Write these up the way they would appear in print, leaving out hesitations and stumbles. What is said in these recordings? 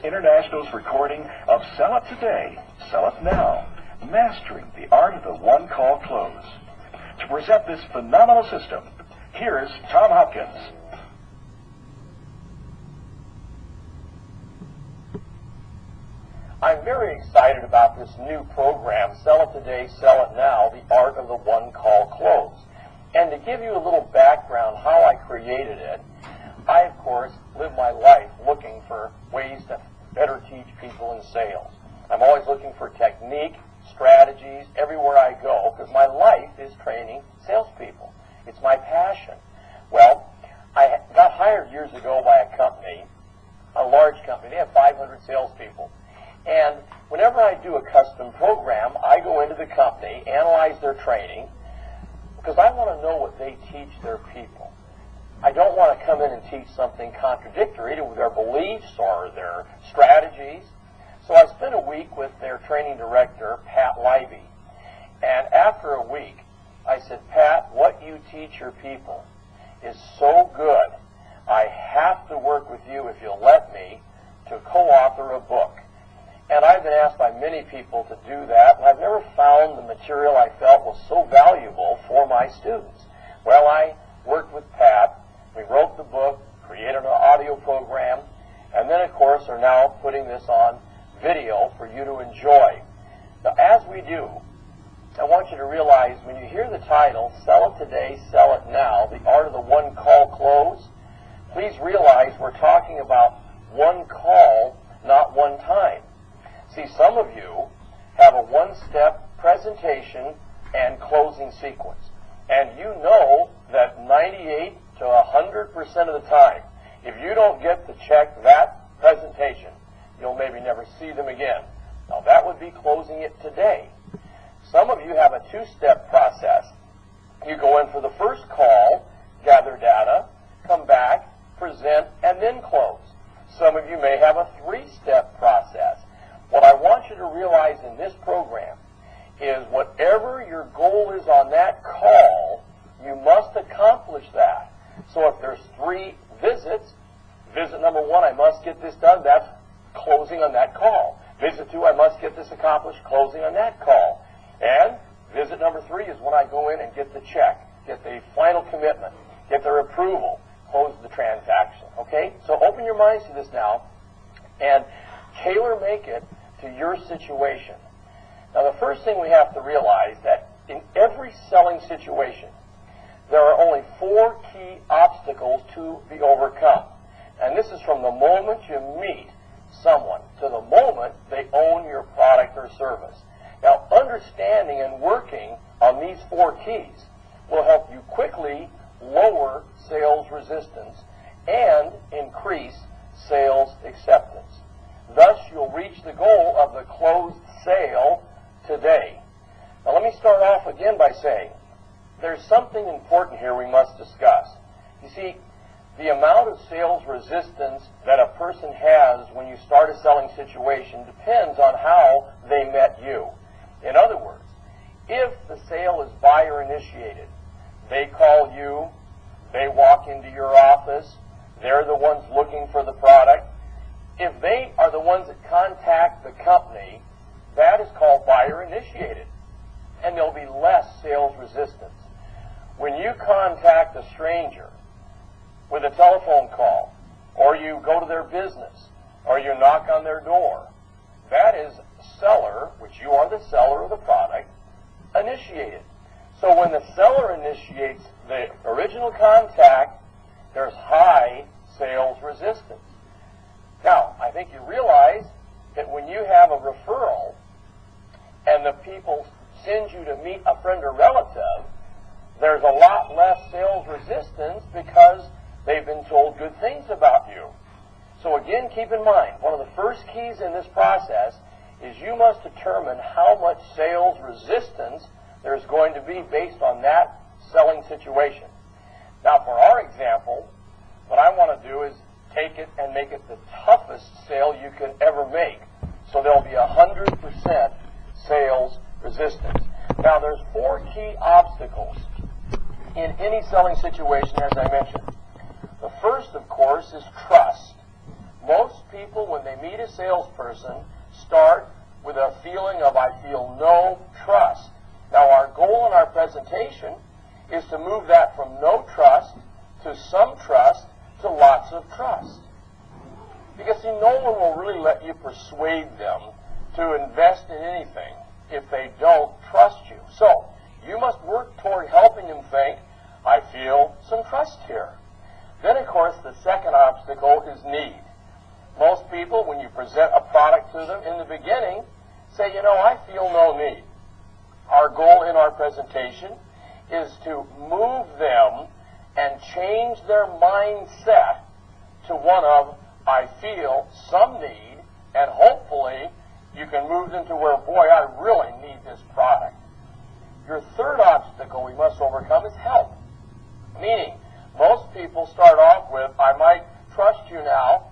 International's recording of Sell It Today, Sell It Now, Mastering the Art of the One-Call Close. To present this phenomenal system, here's Tom Hopkins. I'm very excited about this new program, Sell It Today, Sell It Now, the Art of the One-Call Close. And to give you a little background how I created it, I, of course, live my life looking for ways to better teach people in sales. I'm always looking for technique, strategies, everywhere I go, because my life is training salespeople. It's my passion. Well, I got hired years ago by a company, a large company. They have 500 salespeople. And whenever I do a custom program, I go into the company, analyze their training, because I want to know what they teach their people. I don't want to come in and teach something contradictory to their beliefs or their strategies. So I spent a week with their training director, Pat Libey. And after a week, I said, Pat, what you teach your people is so good, I have to work with you, if you'll let me, to co-author a book. And I've been asked by many people to do that, and I've never found the material I felt was so valuable for my students. Well, I worked with Pat. We wrote the book, created an audio program, and then, of course, are now putting this on video for you to enjoy. Now, as we do, I want you to realize when you hear the title, Sell It Today, Sell It Now, the Art of the One-Call Close, please realize we're talking about one call, not one time. See, some of you have a one-step presentation and closing sequence. And you know that 98 to 100% of the time, if you don't get to check that presentation, you'll maybe never see them again. Now, that would be closing it today. Some of you have a two-step process. You go in for the first call, gather data, come back, present, and then close. Some of you may have a three-step process. What I want you to realize in this program is whatever your goal is on that call, you must accomplish that. So if there's 3 visits, visit number 1, I must get this done, that's closing on that call. Visit 2, I must get this accomplished, closing on that call. And visit number 3 is when I go in and get the check, get the final commitment, get their approval, close the transaction. Okay? So open your minds to this now and tailor-make it to your situation. Now, the first thing we have to realize that in every selling situation, there are only 4 key obstacles to be overcome. And this is from the moment you meet someone to the moment they own your product or service. Now, understanding and working on these 4 keys will help you quickly lower sales resistance and increase sales acceptance. Thus, you'll reach the goal of the closed sale today. Now, let me start off again by saying there's something important here we must discuss. You see, the amount of sales resistance that a person has when you start a selling situation depends on how they met you. In other words, if the sale is buyer-initiated, they call you, they walk into your office, they're the ones looking for the product. If they are the ones that contact the company, that is called buyer-initiated, and there'll be less sales resistance. When you contact a stranger with a telephone call, or you go to their business, or you knock on their door, that is seller, which you are the seller of the product, initiated. So when the seller initiates the original contact, there's high sales resistance. Now, I think you realize that when you have a referral and the people send you to meet a friend or relative, there's a lot less sales resistance because they've been told good things about you. So again, keep in mind, one of the first keys in this process is you must determine how much sales resistance there's going to be based on that selling situation. Now, for our example, what I want to do is take it and make it the toughest sale you can ever make. So there'll be 100% sales resistance. Now, there's 4 key obstacles in any selling situation, as I mentioned. The first, of course, is trust. Most people, when they meet a salesperson, start with a feeling of, I feel no trust. Now, our goal in our presentation is to move that from no trust to some trust to lots of trust. Because, see, no one will really let you persuade them to invest in anything if they don't trust you. So, you must work toward helping them think, I feel some trust here. Then, of course, the second obstacle is need. Most people, when you present a product to them in the beginning, say, you know, I feel no need. Our goal in our presentation is to move them and change their mindset to one of, I feel some need, and hopefully you can move them to where, boy, I really need this product. Your third obstacle we must overcome is help. Meaning, most people start off with, I might trust you now,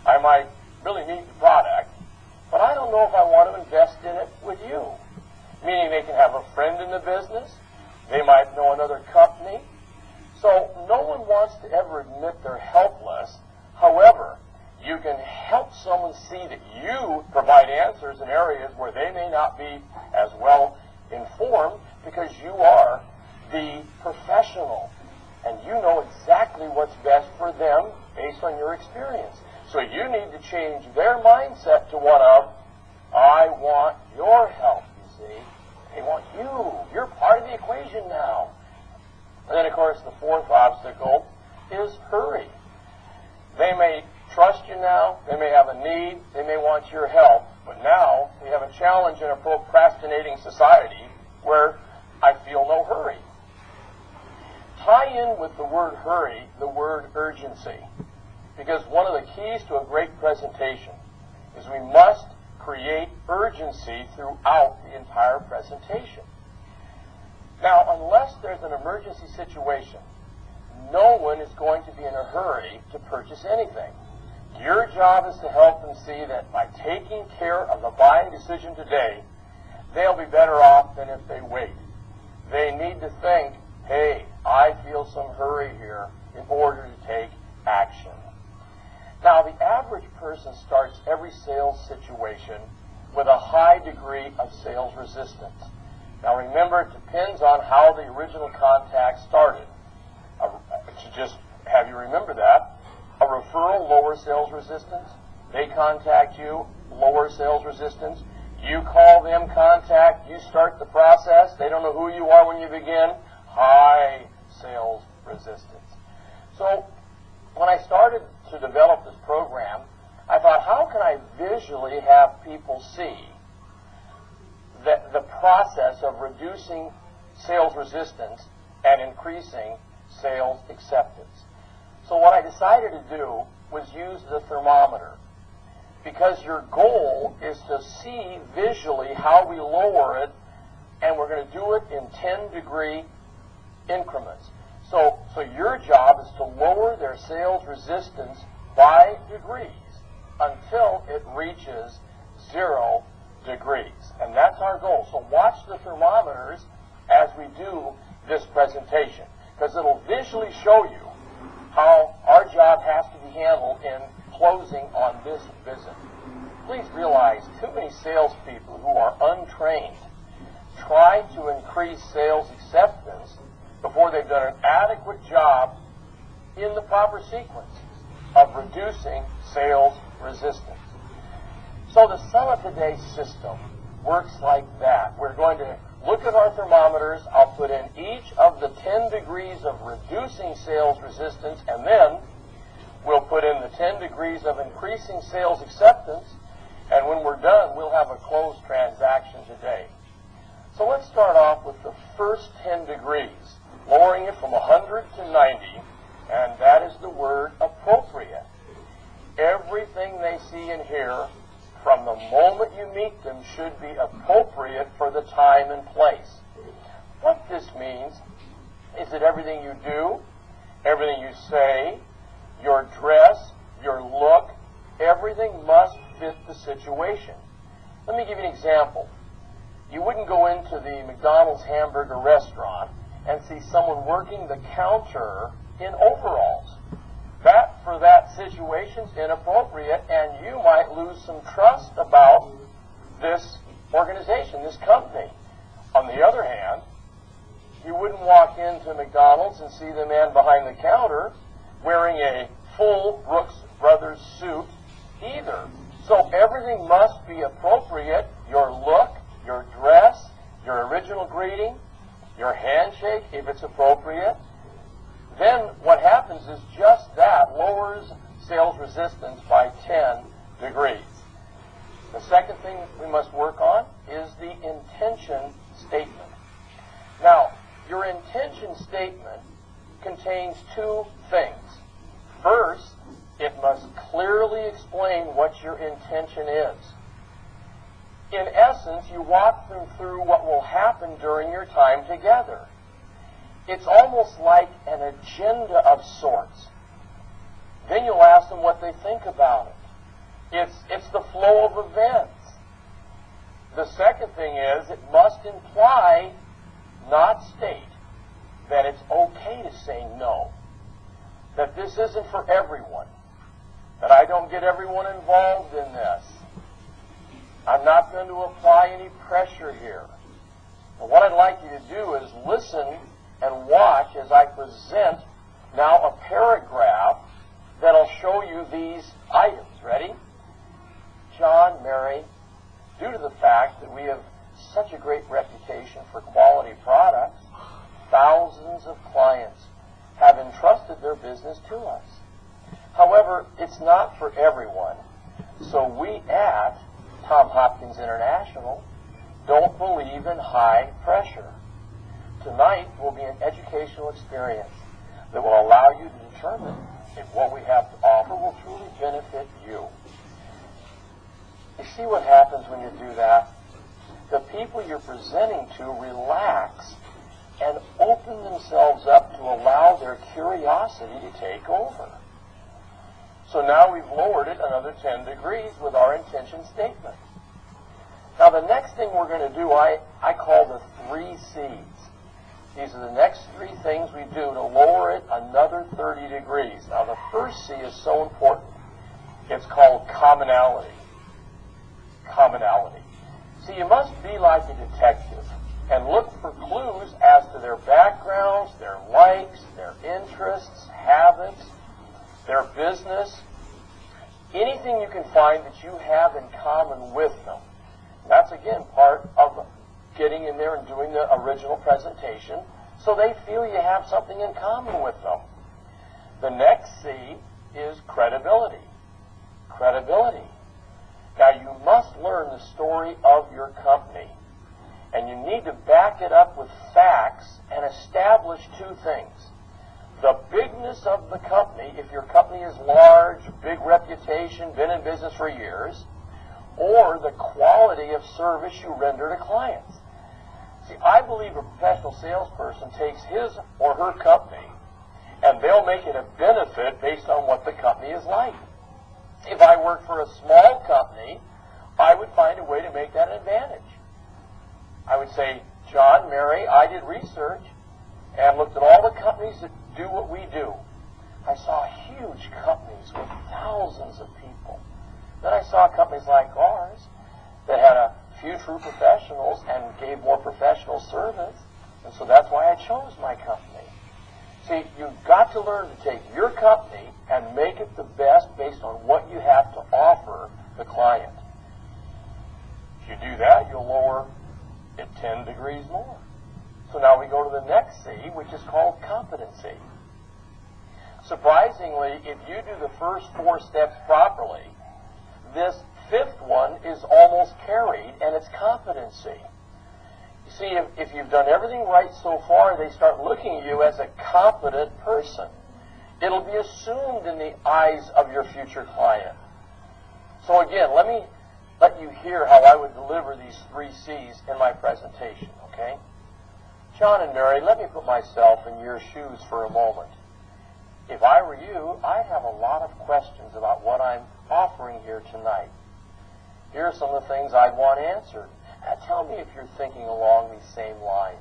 I might really need the product, but I don't know if I want to invest in it with you. Meaning they can have a friend in the business, they might know another company. So no one wants to ever admit they're helpless. However, you can help someone see that you provide answers in areas where they may not be as well informed because you are the professional and you know exactly what's best for them based on your experience. So you need to change their mindset to one of, I want your help, you see. They want you. You're part of the equation now. And then, of course, the fourth obstacle is hurry. They may trust you now. They may have a need. They may want your help. But now we have a challenge in a procrastinating society where I feel no hurry. Tie in with the word hurry the word urgency. Because one of the keys to a great presentation is we must create urgency throughout the entire presentation. Now, unless there's an emergency situation, no one is going to be in a hurry to purchase anything. Your job is to help them see that by taking care of the buying decision today, they'll be better off than if they wait. They need to think, hey, I feel some hurry here in order to take action. Now, the average person starts every sales situation with a high degree of sales resistance. Now, remember, it depends on how the original contact started. To just have you remember that, a referral, lower sales resistance. They contact you, lower sales resistance. You call them, contact, you start the process. They don't know who you are when you begin. High sales resistance. So, when I started to develop this program, I thought, how can I visually have people see the process of reducing sales resistance and increasing sales acceptance? So what I decided to do was use the thermometer, because your goal is to see visually how we lower it, and we're going to do it in 10-degree increments. So your job is to lower their sales resistance by degrees until it reaches 0 degrees. And that's our goal. So watch the thermometers as we do this presentation, because it'll visually show you how our job has to be handled in closing on this visit. Please realize too many salespeople who are untrained try to increase sales acceptance before they've done an adequate job in the proper sequence of reducing sales resistance. So the Sell It Today system works like that. We're going to look at our thermometers. I'll put in each of the 10 degrees of reducing sales resistance, and then we'll put in the 10 degrees of increasing sales acceptance, and when we're done, we'll have a closed transaction today. So let's start off with the first 10 degrees, lowering it from 100 to 90, and that is the word appropriate. Everything they see and hear from the moment you meet them should be appropriate for the time and place. What this means is that everything you do, everything you say, your dress, your look, everything must fit the situation. Let me give you an example. You wouldn't go into the McDonald's hamburger restaurant and see someone working the counter in overalls. That for that situation's inappropriate, and you might lose some trust about this organization, this company. On the other hand, you wouldn't walk into McDonald's and see the man behind the counter wearing a full Brooks Brothers suit either. So everything must be appropriate. Your look, your dress, your original greeting, your handshake, if it's appropriate. Then what happens is just that lowers sales resistance by 10 degrees. The second thing we must work on is the intention statement. Now, your intention statement contains two things. First, it must clearly explain what your intention is. In essence, you walk them through what will happen during your time together. It's almost like an agenda of sorts. Then you'll ask them what they think about it. It's the flow of events. The second thing is it must imply, not state, that it's okay to say no. That this isn't for everyone. That I don't get everyone involved in this. I'm not going to apply any pressure here. But what I'd like you to do is listen and watch as I present now a paragraph that'll show you these items. Ready? John, Mary, due to the fact that we have such a great reputation for quality products, thousands of clients have entrusted their business to us. However, it's not for everyone. So we at Tom Hopkins International don't believe in high pressure. Tonight will be an educational experience that will allow you to determine if what we have to offer will truly benefit you. You see what happens when you do that? The people you're presenting to relax and open themselves up to allow their curiosity to take over. So now we've lowered it another 10 degrees with our intention statement. Now the next thing we're going to do, I call the 3 C's. These are the next 3 things we do to lower it another 30 degrees. Now the first C is so important. It's called commonality. Commonality. See, you must be like a detective and look for clues as to their backgrounds, their likes, their interests, habits, their business, anything you can find that you have in common with them. That's, again, part of getting in there and doing the original presentation so they feel you have something in common with them. The next C is credibility. Credibility. Now, you must learn the story of your company, and you need to back it up with facts and establish 2 things. The bigness of the company, if your company is large, big reputation, been in business for years, or the quality of service you render to clients. See, I believe a professional salesperson takes his or her company and they'll make it a benefit based on what the company is like. If I work for a small company, I would find a way to make that an advantage. I would say, John, Mary, I did research and looked at all the companies that do what we do. I saw huge companies with thousands of people. Then I saw companies like ours that had a few true professionals and gave more professional service, and so that's why I chose my company. See, you've got to learn to take your company and make it the best based on what you have to offer the client. If you do that, you'll lower it 10 degrees more. So now we go to the next C, which is called competency. Surprisingly, if you do the first 4 steps properly, this 5th one is almost carried, and it's competency. You see, if you've done everything right so far, they start looking at you as a competent person. It'll be assumed in the eyes of your future client. So again, let you hear how I would deliver these 3 C's in my presentation, okay? John and Mary, let me put myself in your shoes for a moment. If I were you, I'd have a lot of questions about what I'm offering here tonight. Here are some of the things I'd want answered. Now, tell me if you're thinking along these same lines.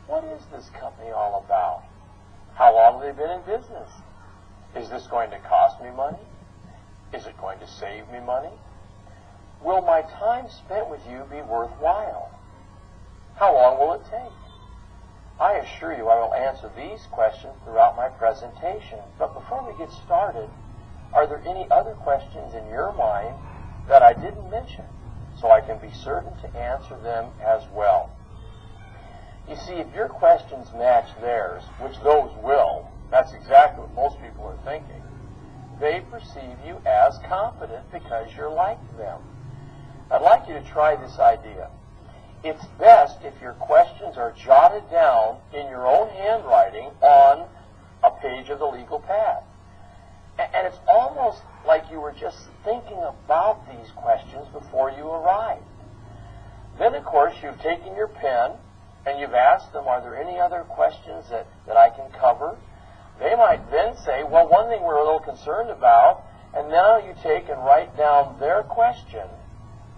What is this company all about? How long have they been in business? Is this going to cost me money? Is it going to save me money? Will my time spent with you be worthwhile? How long will it take? I assure you I will answer these questions throughout my presentation. But before we get started, are there any other questions in your mind that I didn't mention so I can be certain to answer them as well? You see, if your questions match theirs, which those will, that's exactly what most people are thinking, they perceive you as competent because you're like them. I'd like you to try this idea. It's best if your questions are jotted down in your own handwriting on a page of the legal pad. And it's almost like you were just thinking about these questions before you arrived. Then, of course, you've taken your pen and you've asked them, are there any other questions that I can cover? They might then say, well, one thing we're a little concerned about, and now you take and write down their question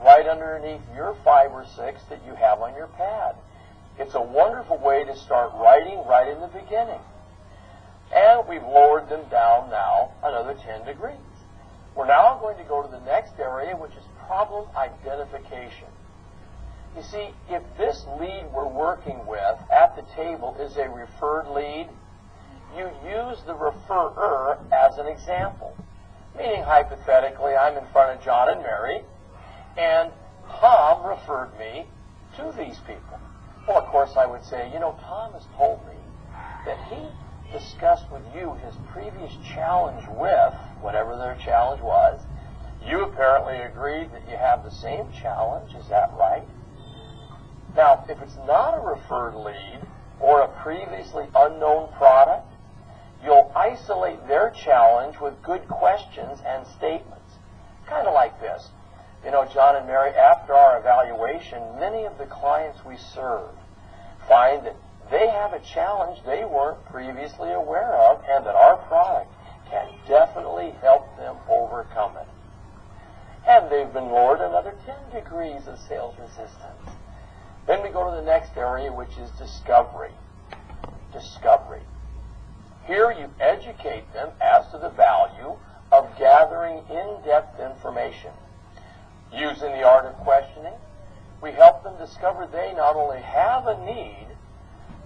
right underneath your 5 or 6 that you have on your pad. It's a wonderful way to start writing right in the beginning. And we've lowered them down now another 10 degrees. We're now going to go to the next area, which is problem identification. You see, if this lead we're working with at the table is a referred lead, you use the referrer as an example. Meaning, hypothetically, I'm in front of John and Mary, and Tom referred me to these people. Well, of course, I would say, you know, Tom has told me that he discussed with you his previous challenge with, whatever their challenge was. You apparently agreed that you have the same challenge. Is that right? Now, if it's not a referred lead or a previously unknown product, you'll isolate their challenge with good questions and statements. Kind of like this. You know, John and Mary, after our evaluation, many of the clients we serve find that they have a challenge they weren't previously aware of and that our product can definitely help them overcome it. And they've been lowered another 10 degrees of sales resistance. Then we go to the next area, which is discovery. Discovery. Here you educate them as to the value of gathering in-depth information. Using the art of questioning, we help them discover they not only have a need,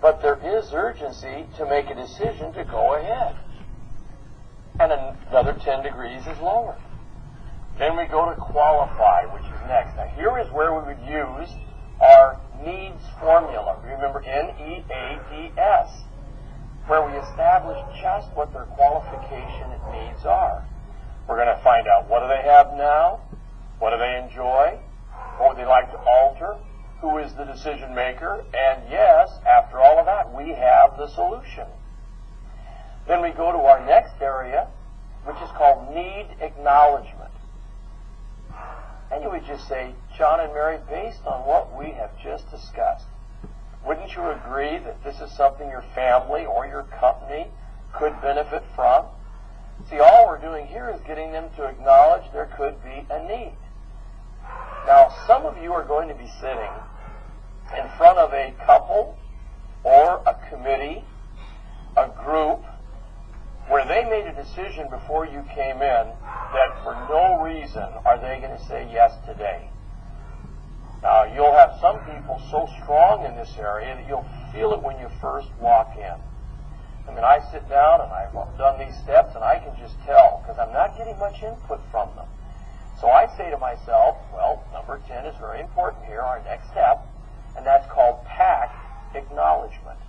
but there is urgency to make a decision to go ahead. And another 10 degrees is lowered. Then we go to qualify, which is next. Now here is where we would use our needs formula. Remember, NEADS, where we establish just what their qualification and needs are. We're going to find out what do they have now, what do they enjoy, what would they like to alter, who is the decision maker, and yes, after all of that, we have the solution. Then we go to our next area, which is called need acknowledgement. And you would just say, John and Mary, based on what we have just discussed, wouldn't you agree that this is something your family or your company could benefit from? See, all we're doing here is getting them to acknowledge there could be a need. Now, some of you are going to be sitting in front of a couple or a committee, a group, where they made a decision before you came in that for no reason are they going to say yes today. Now, you'll have some people so strong in this area that you'll feel it when you first walk in. I mean, I sit down and I've done these steps and I can just tell because I'm not getting much input from them. So I say to myself, well, number 10 is very important here, our next step, and that's called PAC acknowledgement.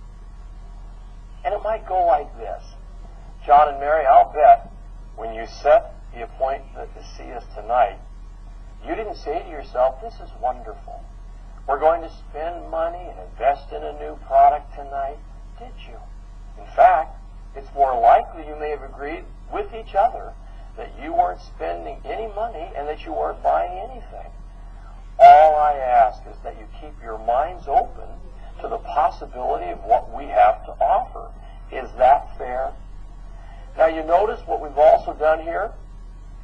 And it might go like this. John and Mary, I'll bet when you set the appointment to see us tonight, you didn't say to yourself, this is wonderful. We're going to spend money and invest in a new product tonight. Did you? In fact, it's more likely you may have agreed with each other that you weren't spending any money and that you weren't buying anything. All I ask is that you keep your minds open to the possibility of what we have to offer. Is that fair? Now you notice what we've also done here?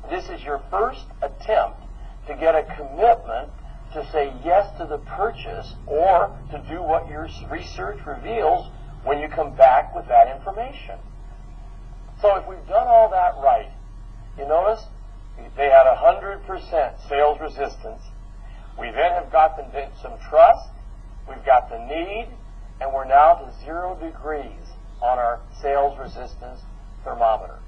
This is your first attempt to get a commitment to say yes to the purchase or to do what your research reveals when you come back with that information. So if we've done all that right, you notice they had 100% sales resistance. We then have got them some trust. We've got the need, and we're now to 0 degrees on our sales resistance thermometer.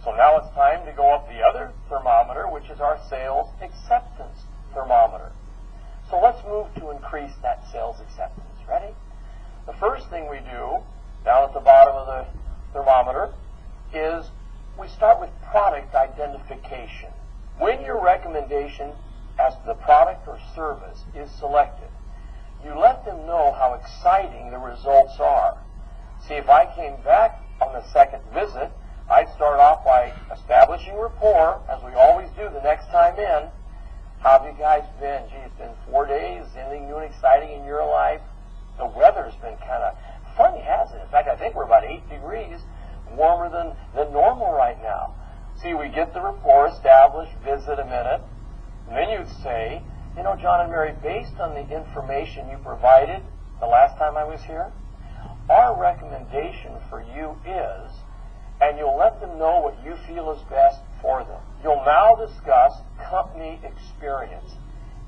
So now it's time to go up the other thermometer, which is our sales acceptance thermometer. So let's move to increase that sales acceptance. Ready? The first thing we do, down at the bottom of the thermometer, is we start with product identification. When your recommendation as to the product or service is selected, you let them know how exciting the results are. See, if I came back on the second visit, I'd start off by establishing rapport, as we always do the next time in. How have you guys been? Gee, it's been 4 days. Anything new and exciting in your life? The weather's been kind of funny, hasn't it? In fact, I think we're about 8 degrees warmer than normal right now. See, we get the rapport established, visit a minute, and then you'd say, you know, John and Mary, based on the information you provided the last time I was here, our recommendation for you is, and you'll let them know what you feel is best for them. You'll now discuss company experience.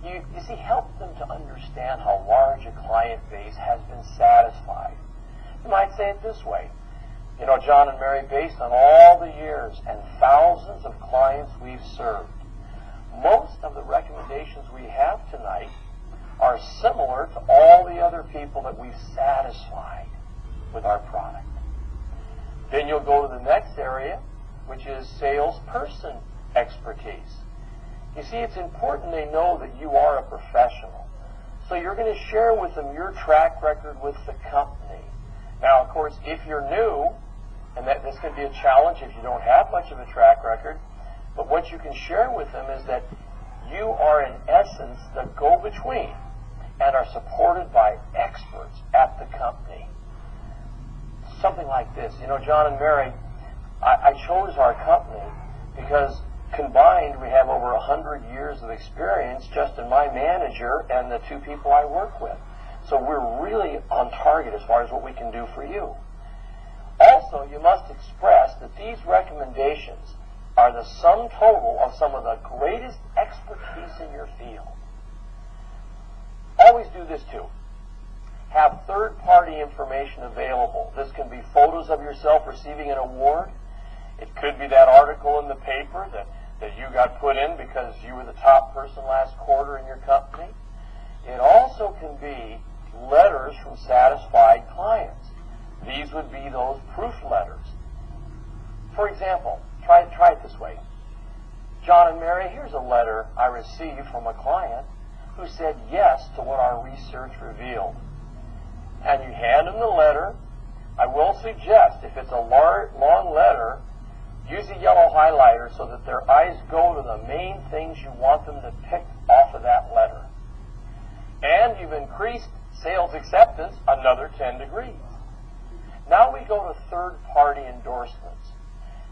You see, help them to understand how large a client base has been satisfied. You might say it this way. You know, John and Mary, based on all the years and thousands of clients we've served, most of the recommendations we have tonight are similar to all the other people that we've satisfied with our product. Then you'll go to the next area, which is salesperson expertise. You see, it's important they know that you are a professional. So you're going to share with them your track record with the company. Now, of course, if you're new, and that this can be a challenge if you don't have much of a track record, but what you can share with them is that you are, in essence, the go-between and are supported by experts at the company. Something like this. You know, John and Mary, I chose our company because combined we have over 100 years of experience just in my manager and the 2 people I work with. So we're really on target as far as what we can do for you. Also, you must express that these recommendations are the sum total of some of the greatest expertise in your field. Always do this too. Have third-party information available. This can be photos of yourself receiving an award. It could be that article in the paper that you got put in because you were the top person last quarter in your company. It also can be letters from satisfied clients. These would be those proof letters. For example, try it this way. John and Mary, here's a letter I received from a client who said yes to what our research revealed. And you hand them the letter. I will suggest, if it's a long letter, use a yellow highlighter so that their eyes go to the main things you want them to pick off of that letter. And you've increased sales acceptance another 10 degrees. Now we go to third-party endorsements.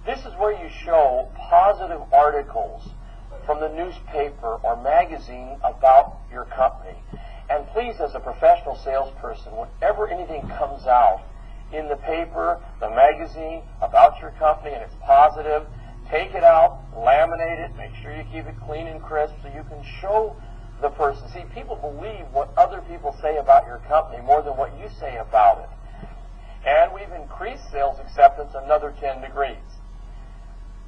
This is where you show positive articles from the newspaper or magazine about your company. And please, as a professional salesperson, whenever anything comes out in the paper, the magazine, about your company, and it's positive, take it out, laminate it, make sure you keep it clean and crisp so you can show the person. See, people believe what other people say about your company more than what you say about it. And we've increased sales acceptance another 10 degrees.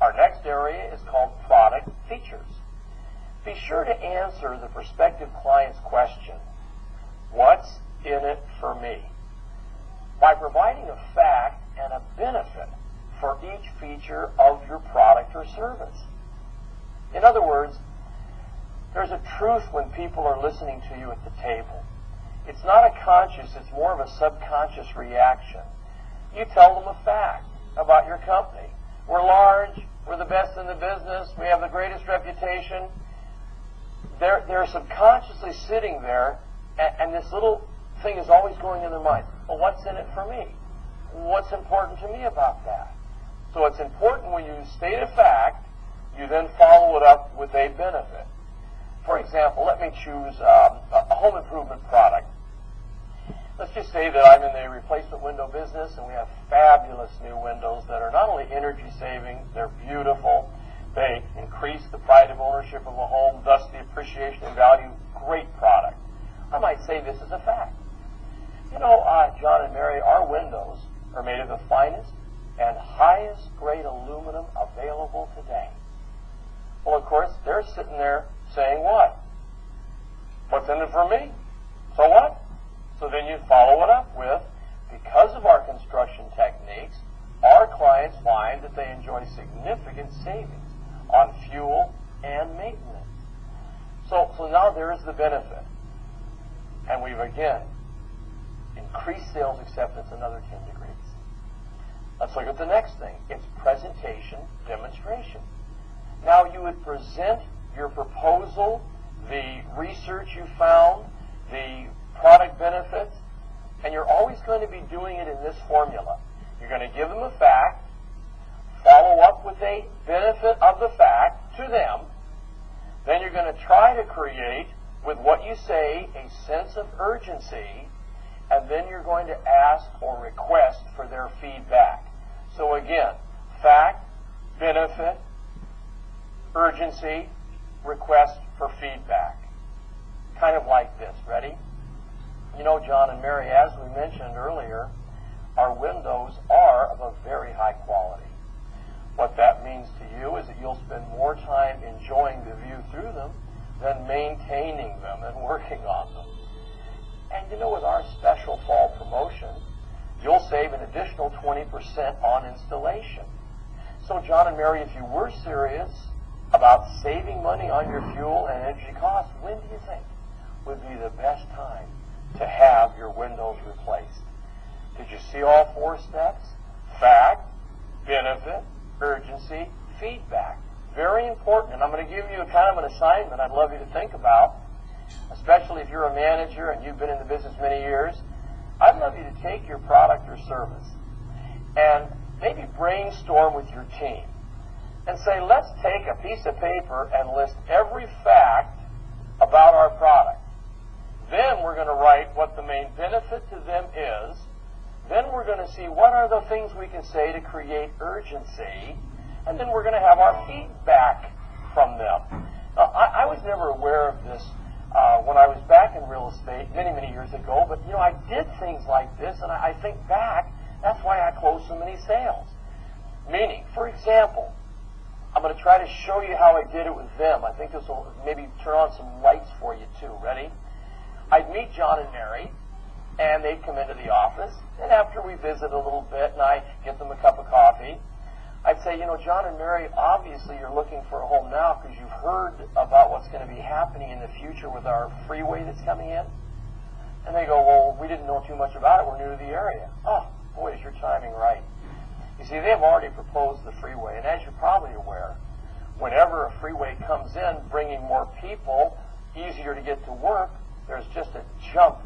Our next area is called product features. Be sure to answer the prospective client's question, what's in it for me? By providing a fact and a benefit for each feature of your product or service. In other words, there's a truth when people are listening to you at the table. It's not a conscious, it's more of a subconscious reaction. You tell them a fact about your company. We're large, we're the best in the business, we have the greatest reputation. They're subconsciously sitting there, and this little thing is always going in their mind. Well, what's in it for me? What's important to me about that? So it's important when you state a fact, you then follow it up with a benefit. For example, let me choose a home improvement product. Let's just say that I'm in the replacement window business and we have fabulous new windows that are not only energy saving, they're beautiful, they increase the pride of ownership of a home, thus the appreciation and value. Great product. I might say this is a fact. You know, John and Mary, our windows are made of the finest and highest grade aluminum available today. Well, of course, they're sitting there saying what? What's in it for me? So what? So then you follow it up with, because of our construction techniques, our clients find that they enjoy significant savings on fuel and maintenance. So now there is the benefit. And we've again increased sales acceptance another 10 degrees. Let's look at the next thing. It's presentation demonstration. Now you would present your proposal, the research you found, the product benefits, and you're always going to be doing it in this formula. You're going to give them a fact, follow up with a benefit of the fact to them, then you're going to try to create, with what you say, a sense of urgency, and then you're going to ask or request for their feedback. So again, fact, benefit, urgency, request for feedback. Kind of like this. Ready? You know, John and Mary, as we mentioned earlier, our windows are of a very high quality. What that means to you is that you'll spend more time enjoying the view through them than maintaining them and working on them. And you know, with our special fall promotion, you'll save an additional 20% on installation. So, John and Mary, if you were serious about saving money on your fuel and energy costs, when do you think would be the best time to have your windows replaced? Did you see all four steps? Fact, benefit, urgency, feedback. Very important. And I'm going to give you a kind of an assignment I'd love you to think about, especially if you're a manager and you've been in the business many years. I'd love you to take your product or service and maybe brainstorm with your team and say, let's take a piece of paper and list every fact about our product. Then we're going to write what the main benefit to them is. Then we're going to see what are the things we can say to create urgency. And then we're going to have our feedback from them. Now, I was never aware of this when I was back in real estate many, many years ago. But, you know, I did things like this, and I think back, that's why I closed so many sales. Meaning, for example, I'm going to try to show you how I did it with them. I think this will maybe turn on some lights for you, too. Ready? I'd meet John and Mary, and they'd come into the office. And after we visit a little bit, and I get them a cup of coffee, I'd say, you know, John and Mary, obviously you're looking for a home now because you've heard about what's going to be happening in the future with our freeway that's coming in. And they go, well, we didn't know too much about it. We're new to the area. Oh, boy, is your timing right. You see, they've already proposed the freeway. And as you're probably aware, whenever a freeway comes in, bringing more people, easier to get to work, there's just a jump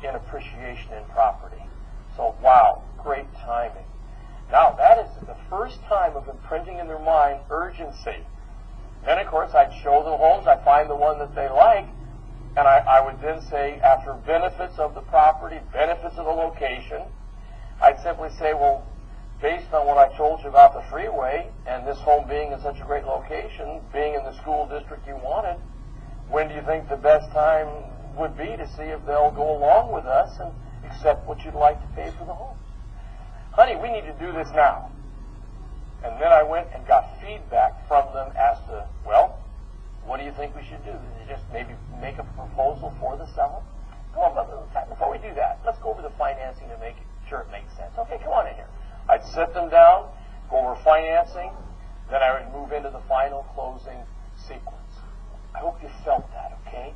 in appreciation in property. So, wow, great timing. Now, that is the first time of imprinting in their mind urgency. Then, of course, I'd show them homes. I'd find the one that they like. And I would then say, after benefits of the property, benefits of the location, I'd simply say, well, based on what I told you about the freeway and this home being in such a great location, being in the school district you wanted, when do you think the best time would be to see if they'll go along with us and accept what you'd like to pay for the home? Honey, we need to do this now. And then I went and got feedback from them as to, well, what do you think we should do? Just maybe make a proposal for the seller? Come on, before we do that, let's go over the financing to make sure it makes sense. Okay, come on in here. I'd sit them down, go over financing, then I would move into the final closing sequence. I hope you felt that, okay?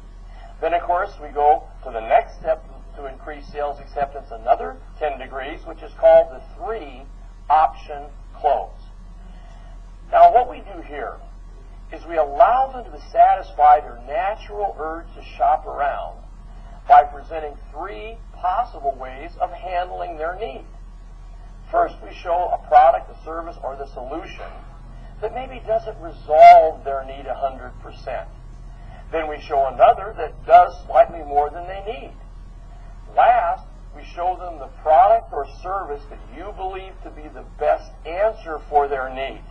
Then, of course, we go to the next step to increase sales acceptance another 10 degrees, which is called the 3-option close. Now, what we do here is we allow them to satisfy their natural urge to shop around by presenting 3 possible ways of handling their need. First, we show a product, a service, or the solution that maybe doesn't resolve their need 100%. Then we show another that does slightly more than they need. Last, we show them the product or service that you believe to be the best answer for their need.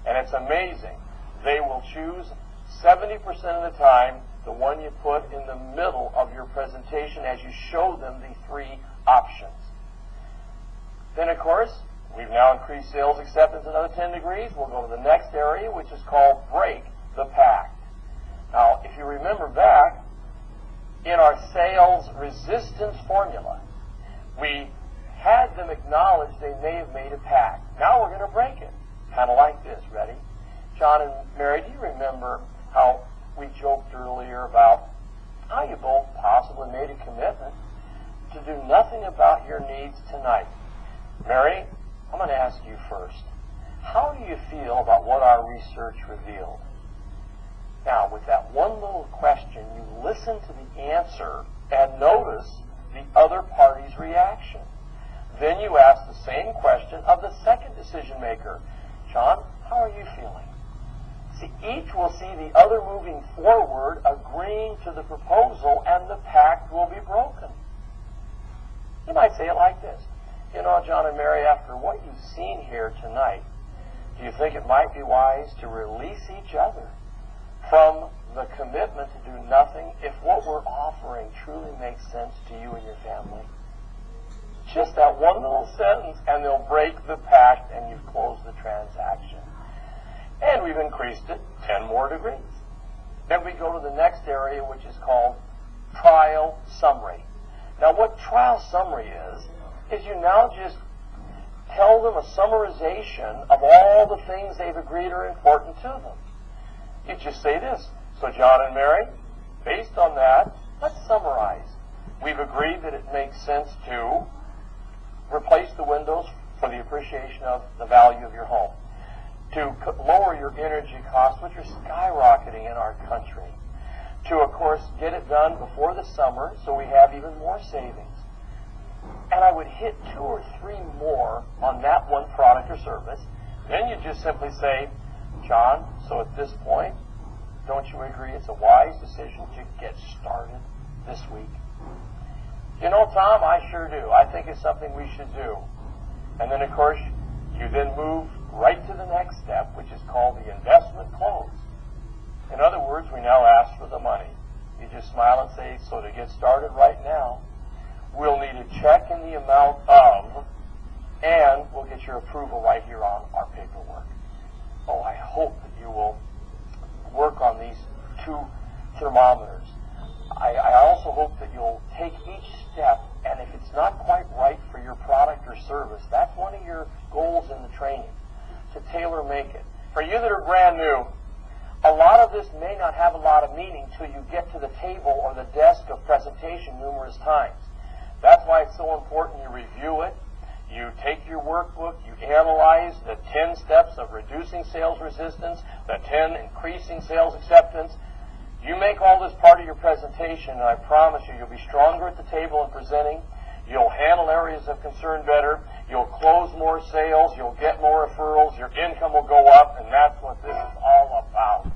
And it's amazing. They will choose 70% of the time the one you put in the middle of your presentation as you show them the three options. Then, of course, we've now increased sales acceptance another 10 degrees. We'll go to the next area, which is called break the pact. Now, if you remember back, in our sales resistance formula, we had them acknowledge they may have made a pact. Now we're going to break it. Kind of like this. Ready? John and Mary, do you remember how we joked earlier about how you both possibly made a commitment to do nothing about your needs tonight? Mary, I'm going to ask you first. How do you feel about what our research revealed? Now, with that one little question, you listen to the answer and notice the other party's reaction. Then you ask the same question of the second decision maker. John, how are you feeling? See, each will see the other moving forward, agreeing to the proposal, and the pact will be broken. You might say it like this. You know, John and Mary, after what you've seen here tonight, do you think it might be wise to release each other from the commitment to do nothing if what we're offering truly makes sense to you and your family? Just that one little sentence, and they'll break the pact, and you've closed the transaction. And we've increased it 10 more degrees. Then we go to the next area, which is called trial summary. Now, what trial summary is you now just tell them a summarization of all the things they've agreed are important to them. You just say this. So, John and Mary, based on that, let's summarize. We've agreed that it makes sense to replace the windows for the appreciation of the value of your home, to lower your energy costs, which are skyrocketing in our country, to, of course, get it done before the summer so we have even more savings. And I would hit 2 or 3 more on that one product or service. Then you just simply say, John, so at this point, don't you agree it's a wise decision to get started this week? You know, Tom, I sure do. I think it's something we should do. And then, of course, you then move right to the next step, which is called the investment close. In other words, we now ask for the money. You just smile and say, so to get started right now, we'll need a check in the amount of, and we'll get your approval right here on our paperwork. Oh, I hope that you will work on these 2 thermometers. I also hope that you'll take each step, and if it's not quite right for your product or service, that's one of your goals in the training, to tailor make it. For you that are brand new, a lot of this may not have a lot of meaning till you get to the table or the desk of presentation numerous times. That's why it's so important you review it. You take your workbook, you analyze the 10 steps of reducing sales resistance, the 10 increasing sales acceptance. You make all this part of your presentation, and I promise you, you'll be stronger at the table in presenting. You'll handle areas of concern better. You'll close more sales. You'll get more referrals. Your income will go up, and that's what this is all about.